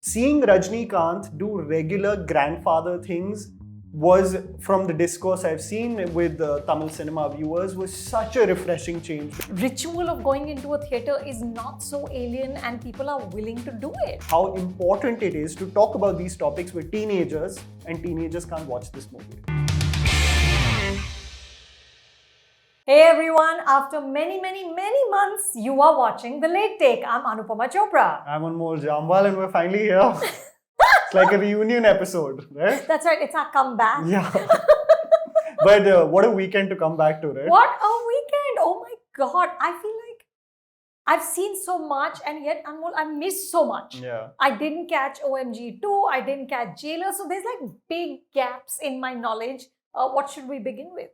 seeing Rajnikant do regular grandfather things was, from the discourse I've seen with Tamil cinema viewers, was such a refreshing change. Ritual of going into a theatre is not so alien and people are willing to do it. How important it is to talk about these topics with teenagers, and teenagers can't watch this movie. Hey everyone, after many months, you are watching The Late Take. I'm Anupama Chopra. I'm Anmol Jamwal and we're finally here. It's like a reunion episode, right? That's right, it's our comeback. Yeah. But what a weekend to come back to, right? What a weekend! Oh my god, I feel like I've seen so much and yet Anmol, I missed so much. Yeah. I didn't catch OMG 2, I didn't catch Jailer, so there's like big gaps in my knowledge. What should we begin with?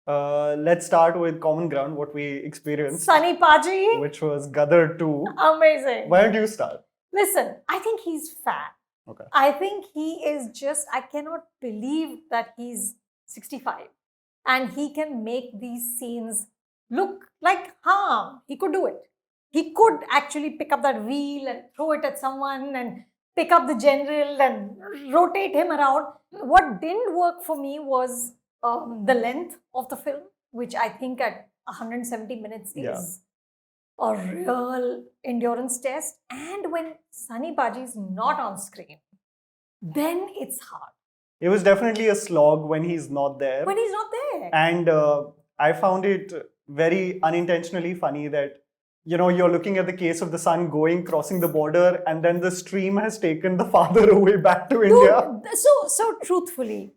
Let's start with common ground, what we experienced. Sunny Paji. Which was Gadar 2. Amazing. Why don't you start? Listen, I think he's fat. Okay. I think he is just, I cannot believe that he's 65 and he can make these scenes look like, he could do it. He could actually pick up that wheel and throw it at someone and pick up the general and rotate him around. What didn't work for me was the length of the film, which I think at 170 minutes is a real endurance test. And when Sunny Paji is not on screen, then it's hard. It was definitely a slog when he's not there. When he's not there. And I found it very unintentionally funny that, you know, you're looking at the case of the son crossing the border, and then the stream has taken the father away back to India. So truthfully,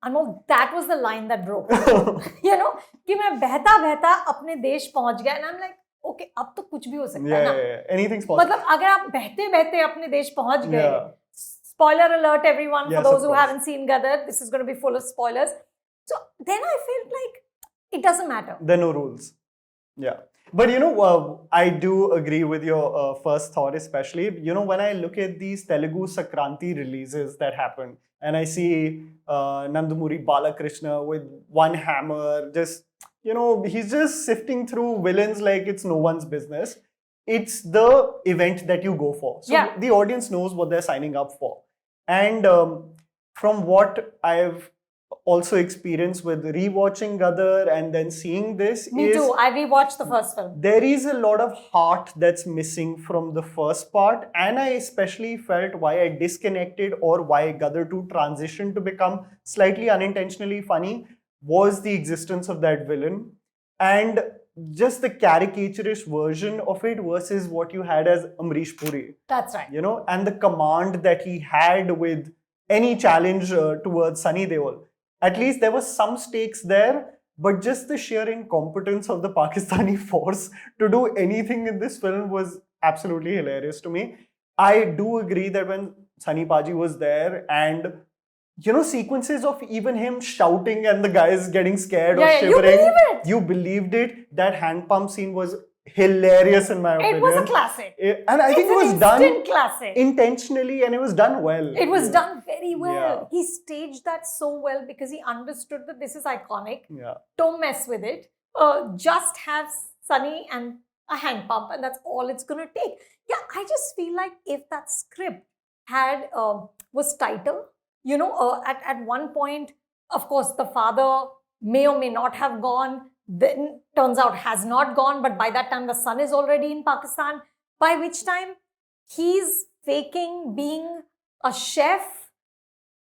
Anmol, that was the line that broke. You know, कि मैं बहता बहता अपने देश पहुंच गया, and I'm like, okay, अब तो कुछ भी हो सकता है ना. Yeah. Anything's possible. मतलब अगर आप बहते बहते अपने देश पहुंच गए. Spoiler alert, everyone, for those who haven't seen Gadar, this is going to be full of spoilers. So then I felt like it doesn't matter. There are no rules. Yeah. But you know, I do agree with your first thought, especially, you know, when I look at these Telugu Sakranti releases that happen, and I see Nandamuri Balakrishna with one hammer, just, you know, he's just sifting through villains like it's no one's business. It's the event that you go for. So the audience knows what they're signing up for. And from what I've also experienced with rewatching Gadar and then seeing this, Me too. I rewatched the first film. There is a lot of heart that's missing from the first part, and I especially felt why I disconnected or why Gadar 2 transitioned to become slightly unintentionally funny was the existence of that villain and just the caricaturish version of it versus what you had as Amrish Puri. That's right. You know, and the command that he had with any challenge towards Sunny Deol. At least there was some stakes there, but just the sheer incompetence of the Pakistani force to do anything in this film was absolutely hilarious to me. I do agree that when Sunny Paji was there and, you know, sequences of even him shouting and the guys getting scared or shivering. You believed it. That hand pump scene was hilarious in my opinion. It was a classic. And I think it was done classic. intentionally and it was done well. It was done very well. He staged that so well because he understood that this is iconic. Don't mess with it. Just have Sunny and a hand pump and that's all it's going to take. Yeah, I just feel like if that script had was tighter, you know, at one point, of course, the father may or may not have gone. Then turns out has not gone, but by that time the son is already in Pakistan, by which time he's faking being a chef,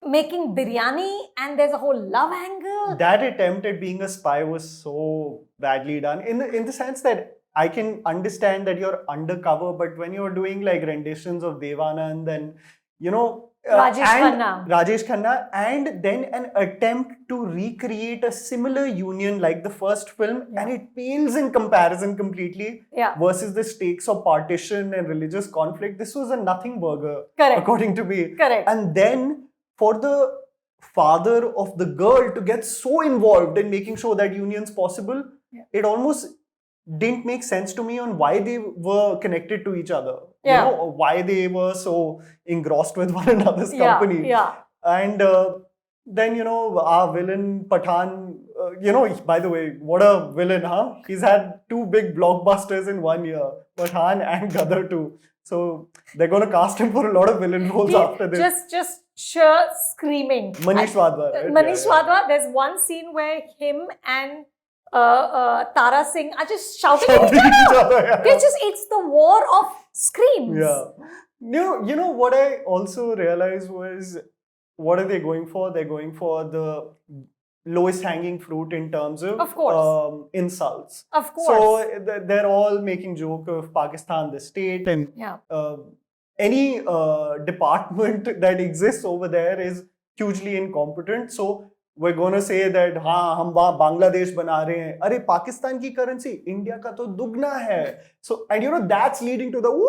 making biryani, and there's a whole love angle. That attempt at being a spy was so badly done in the sense that I can understand that you're undercover, but when you're doing like renditions of Devanand and, you know, Rajesh Khanna, and then an attempt to recreate a similar union like the first film, and it pales in comparison completely versus the stakes of partition and religious conflict. This was a nothing burger, according to me. And then for the father of the girl to get so involved in making sure that union's possible, it almost didn't make sense to me on why they were connected to each other. You know, why they were so engrossed with one another's company. And then, you know, our villain Pathan by the way, what a villain, huh? He's had 2 big blockbusters in 1 year, Pathan and Gadar too. So they're going to cast him for a lot of villain roles after this. Just sheer screaming. Manish Wadhwa, right? Manish Wadhwa, there's one scene where him and Tara Singh are just shouting at each other. Yeah. It's the war of screams. Yeah. You know what I also realized was, what are they going for? They're going for the lowest hanging fruit in terms of course. Insults. Of course. So they're all making joke of Pakistan, the state, and any department that exists over there is hugely incompetent. So we're going to say that हम वहाँ बांग्लादेश बना रहे हैं. अरे पाकिस्तान की currency India का तो दुगना है. So and that's leading to the woo.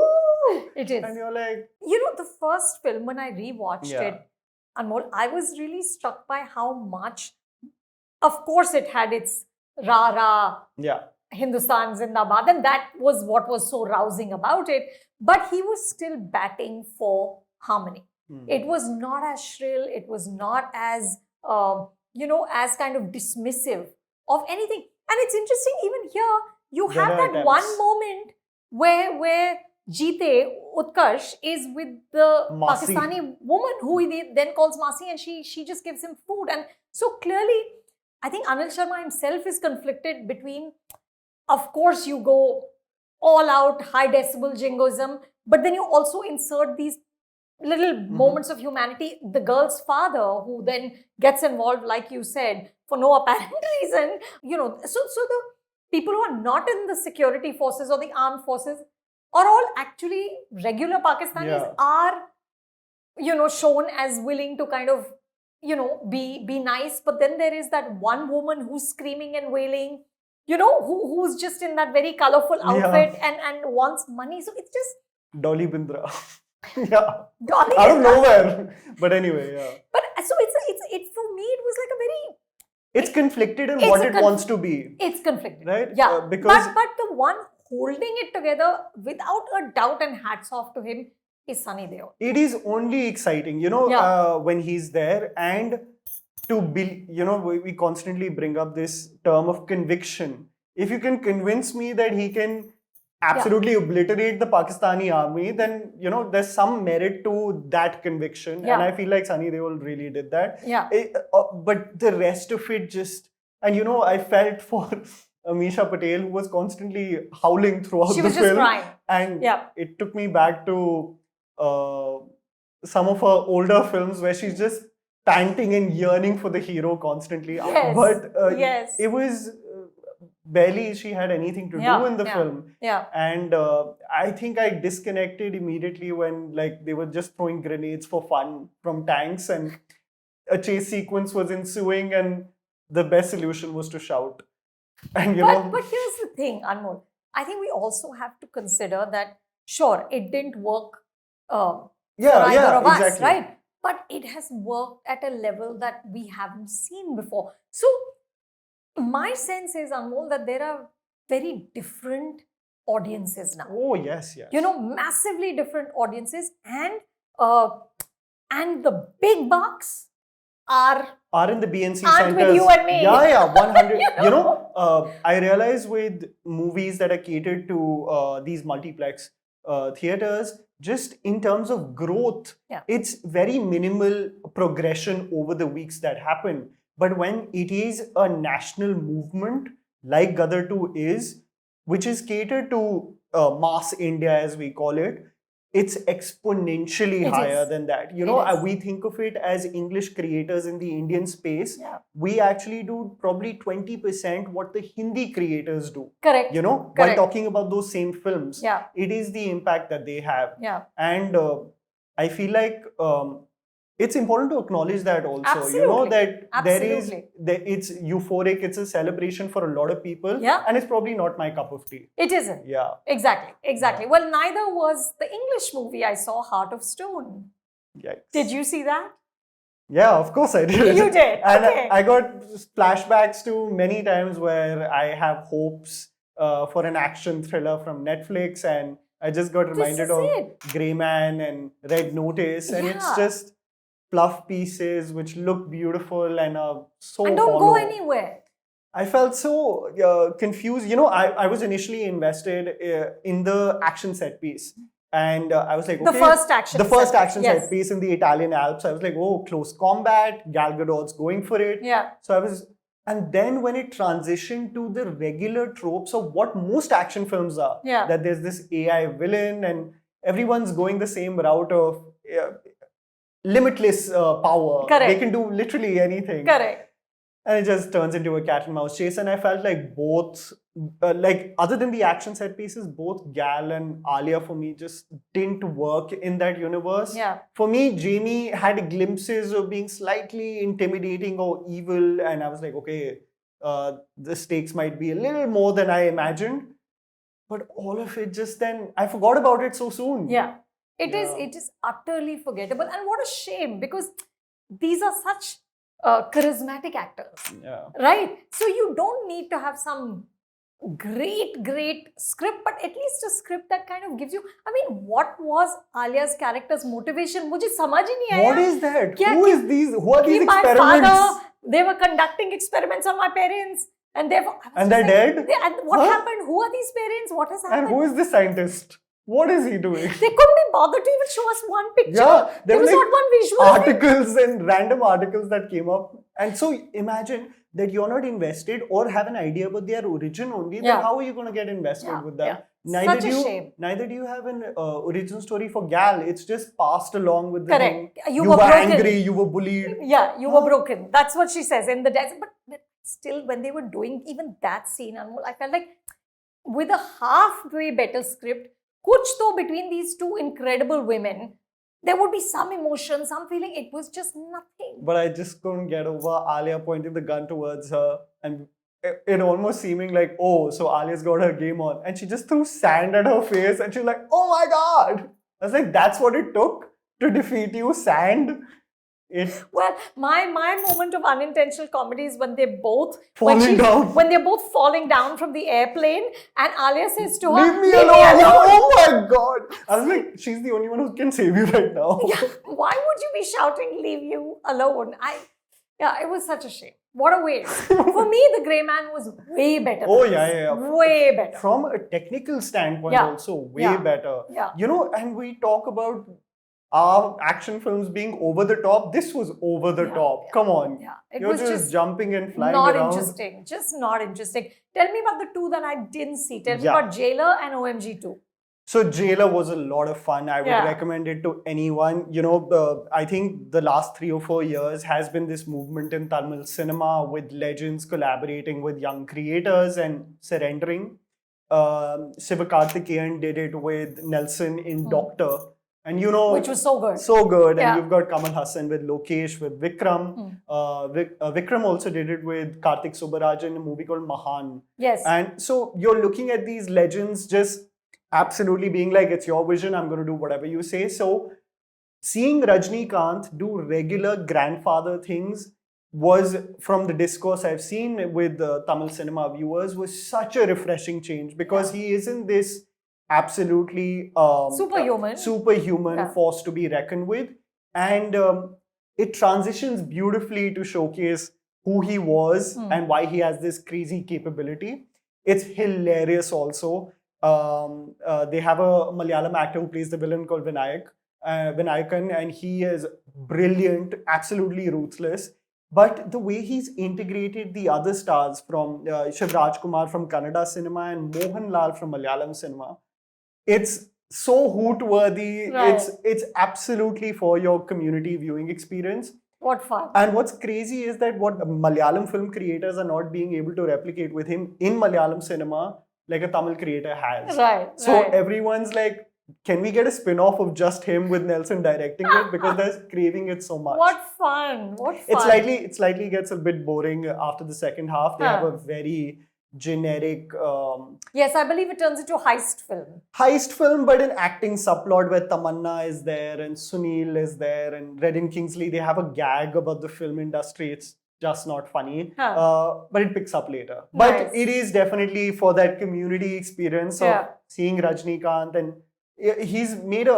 It is. And you're like, the first film, when I rewatched it, Anmol, I was really struck by how much, of course, it had its rah-rah, Hindustan Zindabad, and that was what was so rousing about it. But he was still batting for harmony. It was not as shrill. It was not as, as kind of dismissive of anything. And it's interesting, even here, you have that one moment where Jeete, Utkarsh, is with the Masi. Pakistani woman who he then calls Masi, and she just gives him food. And so clearly, I think Anil Sharma himself is conflicted between, of course, you go all out, high decibel jingoism, but then you also insert these little moments of humanity. The girl's father, who then gets involved, like you said, for no apparent reason. So the people who are not in the security forces or the armed forces are all actually regular Pakistanis are, shown as willing to kind of, be nice. But then there is that one woman who's screaming and wailing, who's just in that very colorful outfit and wants money. So it's just Dolly Bindra. Dolly out of nowhere. But anyway, But so it's for me, it was like a very... It's conflicted in what it wants to be. It's conflicted. Right? Yeah. Because but the one holding it together, without a doubt, and hats off to him, is Sunny Deol. It is only exciting, when he's there. And to be, we constantly bring up this term of conviction. If you can convince me that he can absolutely obliterate the Pakistani army, then, there's some merit to that conviction. And I feel like Sunny Deol really did that. Yeah. But the rest of it just... And, I felt for Amisha Patel, who was constantly howling throughout the film. She was just crying. And it took me back to some of her older films where she's just panting and yearning for the hero constantly. Yes. But it was... barely she had anything to do in the film. Yeah. And I think I disconnected immediately when they were just throwing grenades for fun from tanks and a chase sequence was ensuing and the best solution was to shout. And But here's the thing, Anmol. I think we also have to consider that, sure, it didn't work for either of us, right? But it has worked at a level that we haven't seen before. So my sense is, Anmol, that there are very different audiences now. Oh, yes. Massively different audiences, and the big bucks are in the BNC aren't centers. With you and me. Yeah, 100. I realize with movies that are catered to these multiplex theaters, just in terms of growth, it's very minimal progression over the weeks that happen. But when it is a national movement, like Gadar 2 is, which is catered to mass India, as we call it, it's exponentially higher than that. We think of it as English creators in the Indian space. Yeah. We actually do probably 20% what the Hindi creators do. Correct. While talking about those same films. Yeah. It is the impact that they have. Yeah. And I feel like... it's important to acknowledge that also. Absolutely. That it's euphoric, it's a celebration for a lot of people. And it's probably not my cup of tea. It isn't. Yeah. Exactly. Yeah. Well, neither was the English movie I saw, Heart of Stone. Yikes. Did you see that? Yeah, of course I did. You did? And okay. I got flashbacks to many times where I have hopes for an action thriller from Netflix, and I just got reminded of Grey Man and Red Notice, and it's just fluff pieces which look beautiful and are so and don't hollow. go anywhere. I felt so confused. I was initially invested in the action set piece. And I was like, okay. The first action set piece in the Italian Alps. I was like, oh, close combat. Gal Gadot's going for it. Yeah. So I was... And then when it transitioned to the regular tropes of what most action films are, that there's this AI villain and everyone's going the same route of limitless power. Correct. They can do literally anything. Correct. And it just turns into a cat and mouse chase. And I felt like both, other than the action set pieces, both Gal and Alia for me just didn't work in that universe. Yeah. For me, Jamie had glimpses of being slightly intimidating or evil. And I was like, okay, the stakes might be a little more than I imagined. But all of it just then, I forgot about it so soon. Yeah. It is utterly forgettable. And what a shame, because these are such charismatic actors, right? So you don't need to have some great script, but at least a script that kind of gives you. I mean, what was Alia's character's motivation? Mujhe samajh hi nahi aaya. What is that? Who are these experiments? My father, they were conducting experiments on my parents, and they're dead. And what happened? Who are these parents? What has happened? And who is this scientist? What is he doing? They couldn't be bothered to even show us one picture. Yeah, there was not one visual. Articles and random articles that came up. And so imagine that you're not invested or have an idea about their origin only. Then how are you going to get invested with them? Neither do you have an origin story for Gal. It's just passed along with the Correct. thing. You were angry, you were bullied. Yeah, you were broken. That's what she says in the desert. But still, when they were doing even that scene, Anmol, I felt like with a halfway better script, kuch to between these two incredible women, there would be some emotion, some feeling. It was just nothing. But I just couldn't get over Alia pointing the gun towards her and it almost seeming like, oh, so Alia's got her game on. And she just threw sand at her face and she's like, oh my God. I was like, that's what it took to defeat you, sand? Well, my moment of unintentional comedy is when they're both when they're both falling down from the airplane, and Alia says to her, "Leave me alone!" Oh my God! I was like, she's the only one who can save you right now. Yeah. Why would you be shouting, "Leave you alone"? It was such a shame. What a waste. For me, The Grey Man was way better. Oh yeah. Way better. From a technical standpoint, also way better. Yeah. And we talk about our action films being over the top. This was over the top. Come on. Yeah. You're just jumping and flying not around. Interesting. Just not interesting. Tell me about the two that I didn't see. Tell me about Jailer and OMG 2. So Jailer was a lot of fun. I would recommend it to anyone. I think the last 3 or 4 years has been this movement in Tamil cinema with legends collaborating with young creators and surrendering. Sivakarthikeyan did it with Nelson in Doctor. And which was so good. So good. And you've got Kamal Hassan with Lokesh, with Vikram. Vikram also did it with Karthik Subbaraj in a movie called Mahan. Yes. And so you're looking at these legends just absolutely being like, it's your vision, I'm going to do whatever you say. So seeing Rajnikant do regular grandfather things was, from the discourse I've seen with Tamil cinema viewers, was such a refreshing change, because he isn't this absolutely superhuman force to be reckoned with, and it transitions beautifully to showcase who he was and why he has this crazy capability. It's hilarious also. They have a Malayalam actor who plays the villain called Vinayakan, and he is brilliant, absolutely ruthless. But the way he's integrated the other stars from Shiv Rajkumar from Kannada cinema and Mohanlal from Malayalam cinema, it's so hoot-worthy. Right. It's absolutely for your community viewing experience. What fun. And what's crazy is that what Malayalam film creators are not being able to replicate with him in Malayalam cinema, like a Tamil creator has. Right. So everyone's like, can we get a spin-off of just him with Nelson directing it? Because they're craving it so much. What fun. It slightly gets a bit boring after the second half. They have a very generic... yes, I believe it turns into a heist film. Heist film, but an acting subplot where Tamanna is there and Sunil is there and Redden Kingsley. They have a gag about the film industry. It's just not funny. But it picks up later. Nice. But it is definitely for that community experience of seeing Rajnikant, and he's made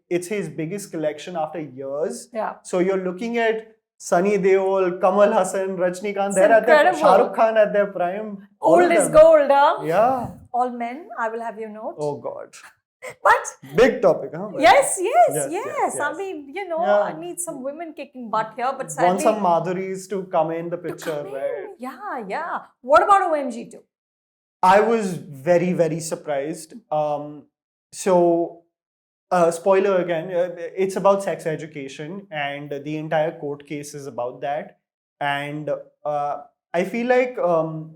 it's his biggest collection after years. Yeah. So you're looking at Sunny Deol, Kamal Hassan, Rajnikant, they're at their Shah Rukh Khan at their prime. Old is gold, huh? Yeah. All men, I will have you note. Oh God. But big topic, huh? Yes. I mean, I need some women kicking butt here, but sadly, want some Madhuris to come in the picture, right? Yeah. What about OMG 2? I was very, very surprised. Spoiler again, it's about sex education, and the entire court case is about that. And I feel like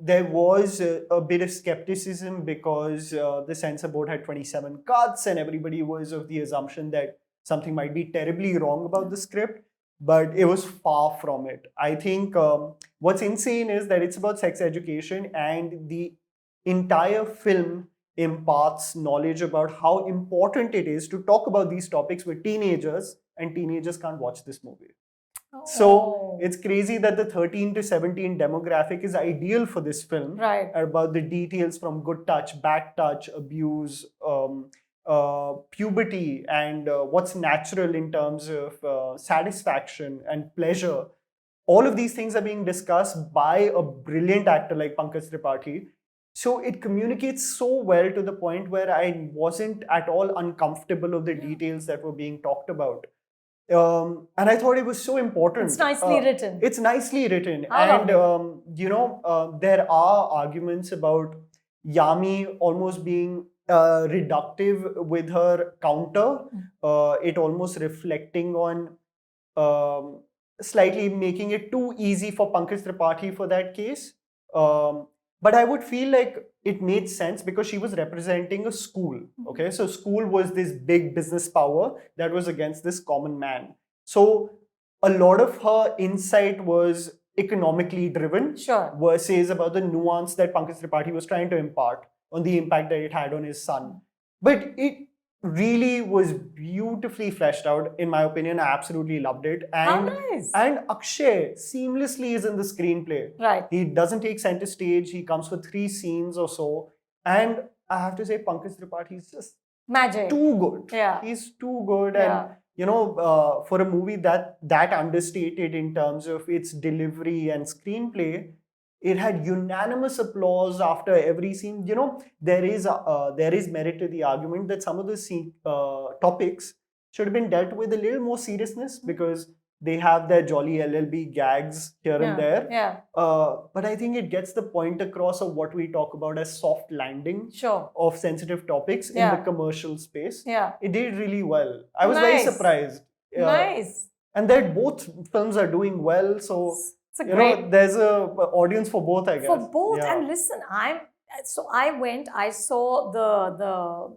there was a bit of skepticism because the censor board had 27 cuts, and everybody was of the assumption that something might be terribly wrong about the script. But it was far from it. I think what's insane is that it's about sex education, and the entire film imparts knowledge about how important it is to talk about these topics with teenagers, and teenagers can't watch this movie. So it's crazy that the 13 to 17 demographic is ideal for this film. Right. About the details from good touch, bad touch, abuse, puberty, and what's natural in terms of satisfaction and pleasure. All of these things are being discussed by a brilliant actor like Pankaj Tripathi. So it communicates so well to the point where I wasn't at all uncomfortable of the details that were being talked about. And I thought it was so important. It's nicely written. It's nicely written. And, there are arguments about Yami almost being reductive with her counter. It almost reflecting on slightly making it too easy for Pankaj Tripathi for that case. But I would feel like it made sense because she was representing a school. Okay, so school was this big business power that was against this common man. So a lot of her insight was economically driven, versus about the nuance that Pankaj Tripathi was trying to impart on the impact that it had on his son. But it really was beautifully fleshed out, in my opinion. I absolutely loved it. And, nice. And Akshay seamlessly is in the screenplay. Right. He doesn't take center stage. He comes for 3 scenes or so. And I have to say, Pankaj Tripathi is just magic. Too good. Yeah. He's too good. And, for a movie that understated in terms of its delivery and screenplay, it had unanimous applause after every scene. There is merit to the argument that some of the topics should have been dealt with a little more seriousness because they have their jolly LLB gags here and there. Yeah. But I think it gets the point across of what we talk about as soft landing of sensitive topics in the commercial space. Yeah. It did really well. I was very surprised. Nice. And that both films are doing well. So there's a audience for both, I guess. For both, and listen, I saw the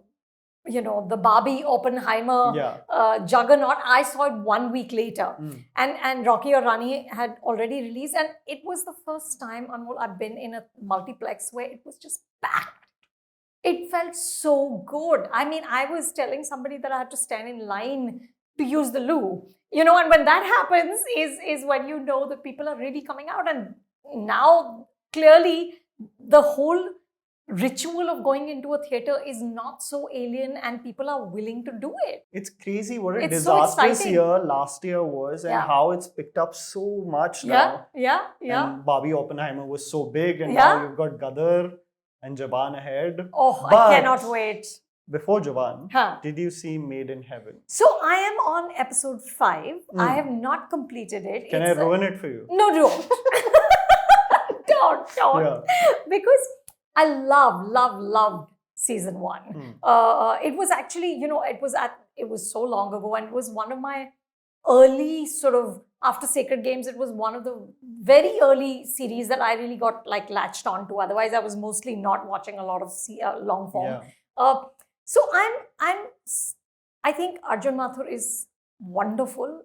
Barbie Oppenheimer juggonaut. I saw it 1 week later, and Rocky or Rani had already released, and it was the first time, Anmol, I've been in a multiplex where it was just packed. It felt so good. I mean, I was telling somebody that I had to stand in line to use the loo. And when that happens is when you know that people are really coming out. And now, clearly, the whole ritual of going into a theatre is not so alien and people are willing to do it. It's crazy what a disastrous year last year was and how it's picked up so much now. Yeah. And Barbie Oppenheimer was so big and now you've got Gadar and Jawan ahead. Oh, but I cannot wait. Before Jawan, did you see Made in Heaven? So I am on episode 5. I have not completed it. Can I ruin it for you? No, don't. don't. Yeah. Because I loved season 1. It was actually, it was so long ago, and it was one of my early sort of, after Sacred Games, it was one of the very early series that I really got latched on to. Otherwise, I was mostly not watching a lot of long form. Yeah. So I think Arjun Mathur is wonderful.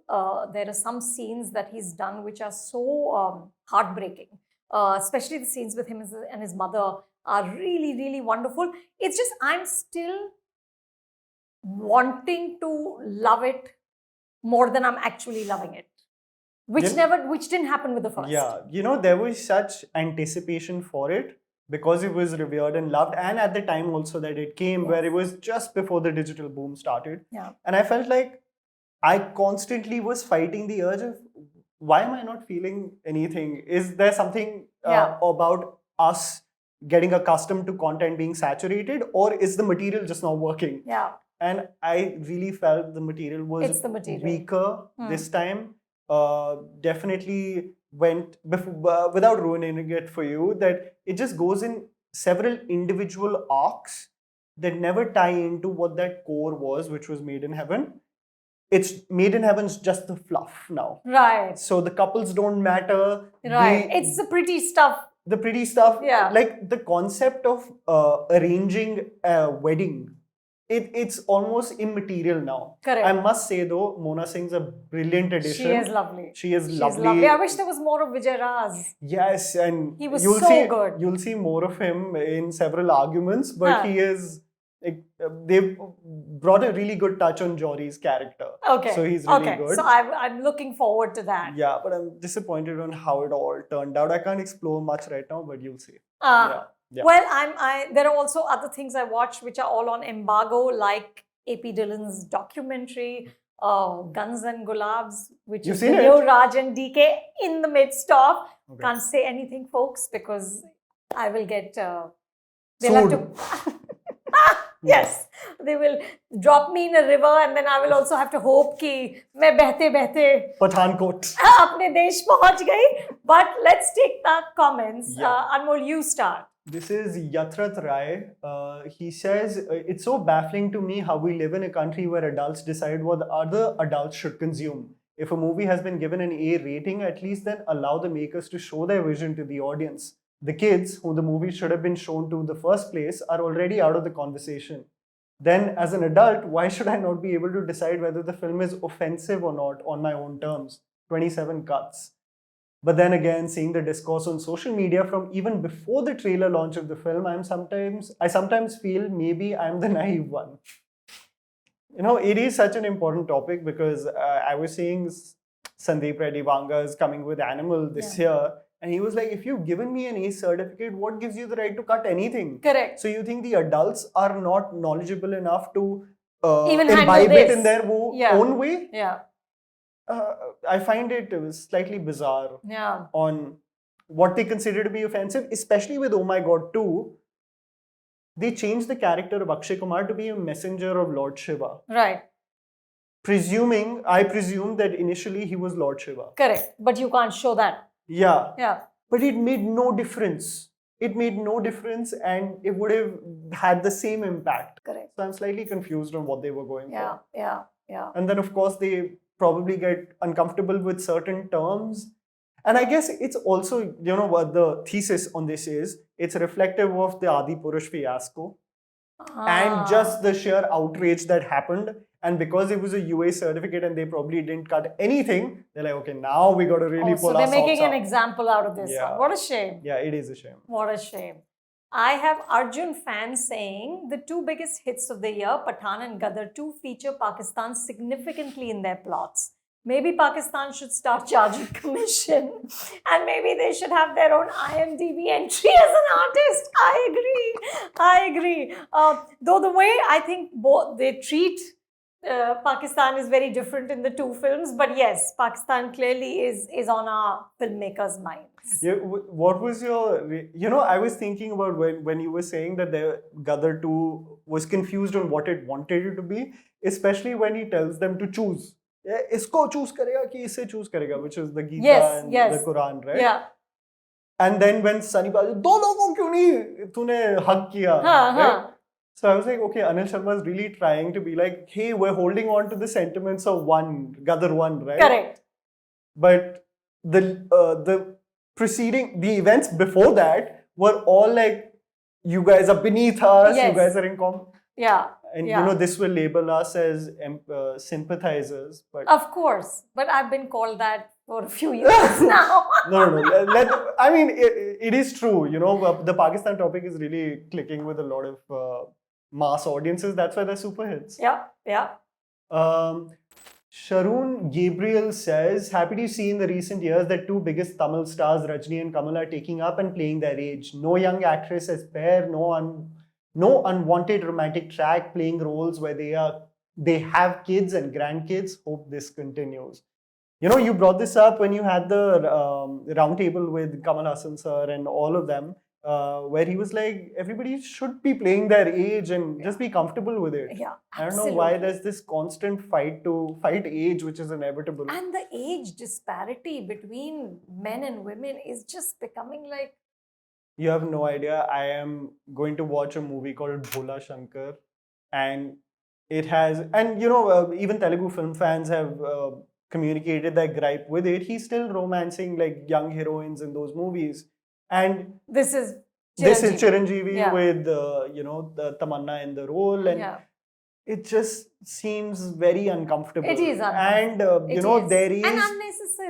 There are some scenes that he's done which are so heartbreaking, especially the scenes with him and his mother are really, really wonderful. It's just I'm still wanting to love it more than I'm actually loving it, which didn't happen with the first. Yeah, there was such anticipation for it, because it was revered and loved, and at the time also that it came, where it was just before the digital boom started. Yeah. And I felt like I constantly was fighting the urge of, why am I not feeling anything? Is there something about us getting accustomed to content being saturated, or is the material just not working? Yeah. And I really felt the material was weaker this time. Definitely went, without ruining it for you, that it just goes in several individual arcs that never tie into what that core was, which was Made in Heaven. It's Made in Heaven's just the fluff now. Right. So the couples don't matter. Right. It's the pretty stuff. The pretty stuff. Yeah. Like the concept of arranging a wedding. It's almost immaterial now. Correct. I must say though, Mona Singh's a brilliant addition. She is lovely. She's lovely. I wish there was more of Vijay Raz. Yes, and he was so good. You'll see more of him in several arguments, but he is. They've brought a really good touch on Jory's character. Okay. So he's really good. So I'm looking forward to that. Yeah, but I'm disappointed on how it all turned out. I can't explore much right now, but you'll see. Yeah. Well, there are also other things I watched which are all on embargo, like AP Dillon's documentary, Guns and Gulabs, which is the new Raj and DK in the midst of. Okay. Can't say anything, folks, because I will get. They'll have to. Yes, they will drop me in a river, and then I will also have to hope कि मैं बहते बहते Pathankot अपने देश पहुंच गई. But let's take the comments. Anmol, you start. This is Yatrat Rai. He says, it's so baffling to me how we live in a country where adults decide what other adults should consume. If a movie has been given an A rating, at least then allow the makers to show their vision to the audience. The kids, who the movie should have been shown to in the first place, are already out of the conversation. Then, as an adult, why should I not be able to decide whether the film is offensive or not on my own terms? 27 cuts. But then again, seeing the discourse on social media from even before the trailer launch of the film, I sometimes feel maybe I'm the naive one. You know, it is such an important topic because I was seeing Sandeep Reddy Vanga is coming with Animal this year. And he was like, if you've given me an A certificate, what gives you the right to cut anything? Correct. So you think the adults are not knowledgeable enough to even imbibe it in their own way? Yeah. I find it slightly bizarre on what they consider to be offensive, especially with Oh My God 2. They changed the character of Akshay Kumar to be a messenger of Lord Shiva. Right. I presume that initially he was Lord Shiva. Correct. But you can't show that. Yeah. But it made no difference. It made no difference and it would have had the same impact. Correct. So I'm slightly confused on what they were going for. Yeah. And then of course they probably get uncomfortable with certain terms. And I guess it's also, you know, what the thesis on this is, it's reflective of the Adi Purush fiasco and just the sheer outrage that happened. And because it was a UA certificate and they probably didn't cut anything, they're like, okay, now we got to really pull our socks up. So they're making an example out of this one. What a shame. Yeah, it is a shame. What a shame. I have Arjun fans saying the two biggest hits of the year, Pathan and Gadar 2, feature Pakistan significantly in their plots. Maybe Pakistan should start charging commission and maybe they should have their own IMDb entry as an artist. I agree. Though the way I think both they treat Pakistan is very different in the two films, but yes, Pakistan clearly is on our filmmakers' minds. Yeah, what was your, I was thinking about when you were saying that the Gadar 2 was confused on what it wanted it to be, especially when he tells them to choose. Isko choose karega ki isse choose karega, which is the Gita and the Quran, right? Yeah. And then when Sunny Baji, do logo kyun nahi tune hug kiya, right? So I was like, okay, Anil Sharma is really trying to be like, hey, we're holding on to the sentiments of Gadar 1, right? Correct. But the events before that were all like, you guys are beneath us, you guys are in Yeah. And this will label us as sympathizers. But of course. But I've been called that for a few years now. No. I mean, it is true. The Pakistan topic is really clicking with a lot of mass audiences. That's why they're super hits. Yeah. Sharoon Gabriel says, happy to see in the recent years that two biggest Tamil stars, Rajni and Kamal, are taking up and playing their age. No young actress as pair, no unwanted romantic track, playing roles where they have kids and grandkids. Hope this continues. You brought this up when you had the roundtable with Kamal Hassan sir and all of them, where he was like, everybody should be playing their age and just be comfortable with it. Yeah, I don't know why there's this constant fight to fight age, which is inevitable. And the age disparity between men and women is just becoming like... You have no idea. I am going to watch a movie called Bhola Shankar, and it has, and even Telugu film fans have communicated their gripe with it. He's still romancing like young heroines in those movies, and this is Chiranjeevi with the Tamanna in the role, and it just seems very uncomfortable. It is uncomfortable. And there is and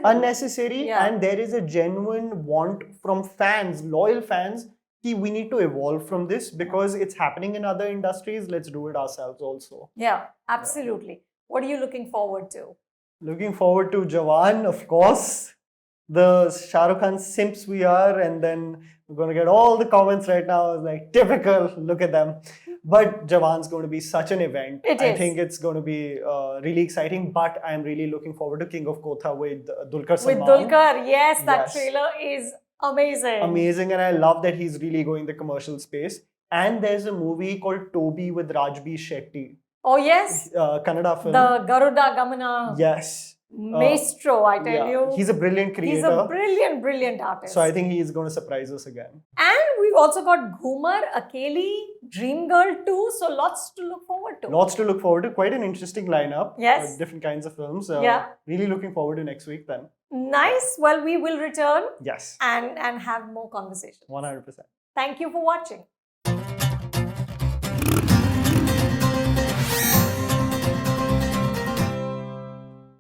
unnecessary, and there is a genuine want from fans, loyal fans. We need to evolve from this because it's happening in other industries. Let's do it ourselves also. Yeah, absolutely. Yeah. What are you looking forward to? Looking forward to Jawan, of course. The Shah Rukh Khan simps we are, and then we're going to get all the comments right now. Like, typical, look at them. But Jawan's going to be such an event. I think it's going to be really exciting, but I'm really looking forward to King of Kotha with Dulquer Salman. With Dulquer, yes, that trailer is amazing. Amazing, and I love that he's really going the commercial space. And there's a movie called Toby with Rajbir Shetty. Oh, yes. Kannada film. The Garuda Gamana. Yes. Maestro, I tell you. He's a brilliant creator. He's a brilliant artist. So I think he's going to surprise us again. And we've also got Ghumar, Akeli, Dream Girl 2. So lots to look forward to. Lots to look forward to. Quite an interesting lineup. Yes. Different kinds of films. Really looking forward to next week then. Nice. Well, we will return. Yes. And have more conversation. 100%. Thank you for watching.